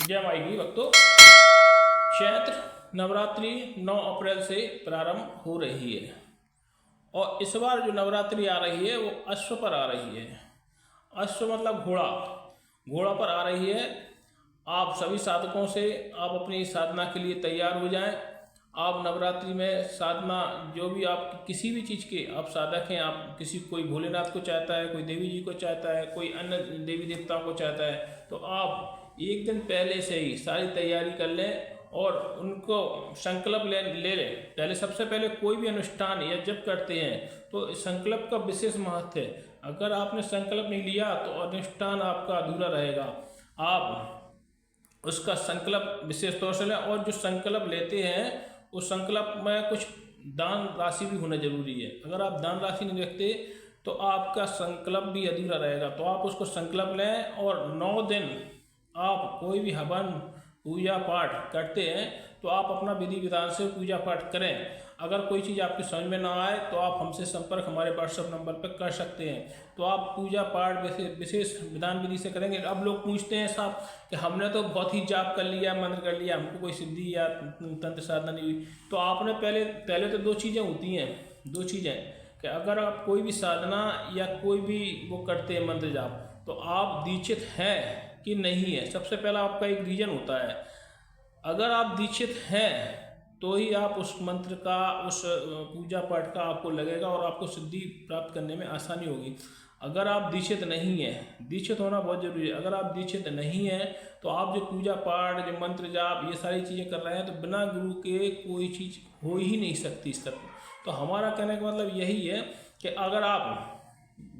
जय माई की भक्तों, चैत्र नवरात्रि 9 अप्रैल से प्रारंभ हो रही है और इस बार जो नवरात्रि आ रही है वो अश्व पर आ रही है। अश्व मतलब घोड़ा, घोड़ा पर आ रही है। आप सभी साधकों से आप अपनी साधना के लिए तैयार हो जाएं। आप नवरात्रि में साधना जो भी आप किसी भी चीज़ के आप साधक हैं, आप किसी कोई भोलेनाथ को चाहता है, कोई देवी जी को चाहता है, कोई अन्य देवी देवताओं को चाहता है, तो आप एक दिन पहले से ही सारी तैयारी कर लें और उनको संकल्प ले लें। पहले सबसे पहले कोई भी अनुष्ठान या जप करते हैं तो संकल्प का विशेष महत्व है। अगर आपने संकल्प नहीं लिया तो अनुष्ठान आपका अधूरा रहेगा। आप उसका संकल्प विशेष तौर से लें और जो संकल्प लेते हैं उस संकल्प में कुछ दान राशि भी होना जरूरी है। अगर आप दान राशि नहीं रखते तो आपका संकल्प भी अधूरा रहेगा। तो आप उसको संकल्प लें और 9 दिन आप कोई भी हवन पूजा पाठ करते हैं तो आप अपना विधि विधान से पूजा पाठ करें। अगर कोई चीज़ आपकी समझ में ना आए तो आप हमसे संपर्क हमारे व्हाट्सएप नंबर पर कर सकते हैं। तो आप पूजा पाठ विशेष विधान विधि से करेंगे। अब लोग पूछते हैं साहब कि हमने तो बहुत ही जाप कर लिया, मंत्र कर लिया, हमको कोई सिद्धि या तंत्र साधना नहीं हुई। तो आपने पहले तो 2 चीज़ें होती हैं, 2 चीज़ें कि अगर आप कोई भी साधना या कोई भी वो करते हैं मंत्र जाप, तो आप दीक्षित हैं कि नहीं है। सबसे पहला आपका एक रीजन होता है। अगर आप दीक्षित हैं तो ही आप उस मंत्र का, उस पूजा पाठ का आपको लगेगा और आपको सिद्धि प्राप्त करने में आसानी होगी। अगर आप दीक्षित नहीं हैं, दीक्षित होना बहुत जरूरी है। अगर आप दीक्षित नहीं हैं तो आप जो पूजा पाठ, जो मंत्र जाप, ये सारी चीज़ें कर रहे हैं तो बिना गुरु के कोई चीज़ हो ही नहीं सकती इस तरह। तो हमारा कहने का मतलब यही है कि अगर आप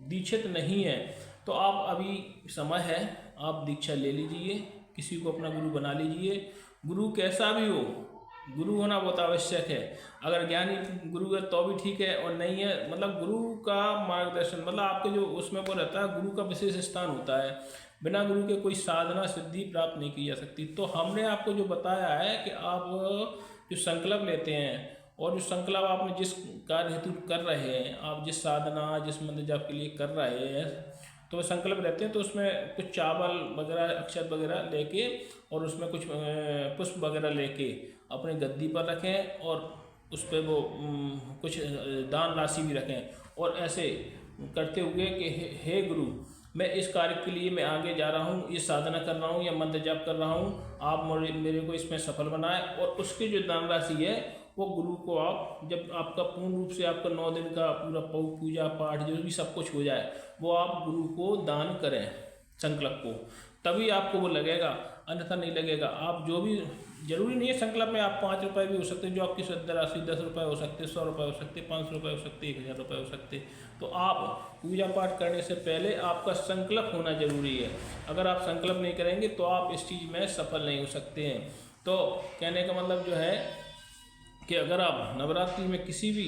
दीक्षित नहीं हैं तो आप अभी समय है, आप दीक्षा ले लीजिए, किसी को अपना गुरु बना लीजिए। गुरु कैसा भी हो, गुरु होना बहुत आवश्यक है। अगर ज्ञानी गुरु है तो भी ठीक है, और नहीं है मतलब गुरु का मार्गदर्शन, मतलब आपके जो उसमें वो रहता है, गुरु का विशेष स्थान होता है। बिना गुरु के कोई साधना सिद्धि प्राप्त नहीं की जा सकती। तो हमने आपको जो बताया है कि आप जो संकल्प लेते हैं और जो संकल्प आपने जिस कार्य हेतु कर रहे हैं, आप जिस साधना, जिस मंत्र जाप के लिए कर रहे हैं, तो संकल्प रहते हैं तो उसमें कुछ चावल वगैरह, अक्षत वगैरह लेके और उसमें कुछ पुष्प वगैरह लेके अपने गद्दी पर रखें और उस पर वो कुछ दान राशि भी रखें और ऐसे करते हुए कि हे गुरु, मैं इस कार्य के लिए मैं आगे जा रहा हूँ, ये साधना कर रहा हूँ या मंत्र जाप कर रहा हूँ, आप मेरे को इसमें सफल बनाएं। और उसकी जो दान राशि है वो गुरु को आप, जब आपका पूर्ण रूप से आपका 9 दिन का पूरा पूजा पाठ जो भी सब कुछ हो जाए, वो आप गुरु को दान करें संकल्प को, तभी आपको वो लगेगा, अन्यथा नहीं लगेगा। आप जो भी, जरूरी नहीं है संकल्प में आप 5 रुपये भी हो सकते हैं, जो आपकी श्रद्धा राशि 10 रुपये हो सकते, 100 रुपये हो सकते, 500 रुपये हो सकते, 1000 रुपये हो सकते। तो आप पूजा पाठ करने से पहले आपका संकल्प होना जरूरी है। अगर आप संकल्प नहीं करेंगे तो आप इस चीज़ में सफल नहीं हो सकते हैं। तो कहने का मतलब जो है कि अगर आप नवरात्रि में किसी भी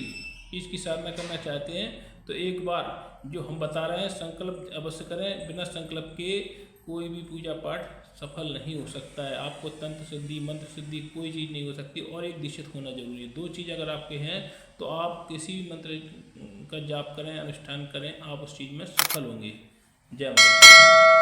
चीज़ की साधना करना चाहते हैं तो एक बार जो हम बता रहे हैं संकल्प अवश्य करें। बिना संकल्प के कोई भी पूजा पाठ सफल नहीं हो सकता है। आपको तंत्र सिद्धि, मंत्र सिद्धि कोई चीज़ नहीं हो सकती। और एक दीक्षित होना जरूरी है। 2 चीज़ अगर आपके हैं तो आप किसी भी मंत्र का जाप करें, अनुष्ठान करें, आप उस चीज़ में सफल होंगे। जय माता।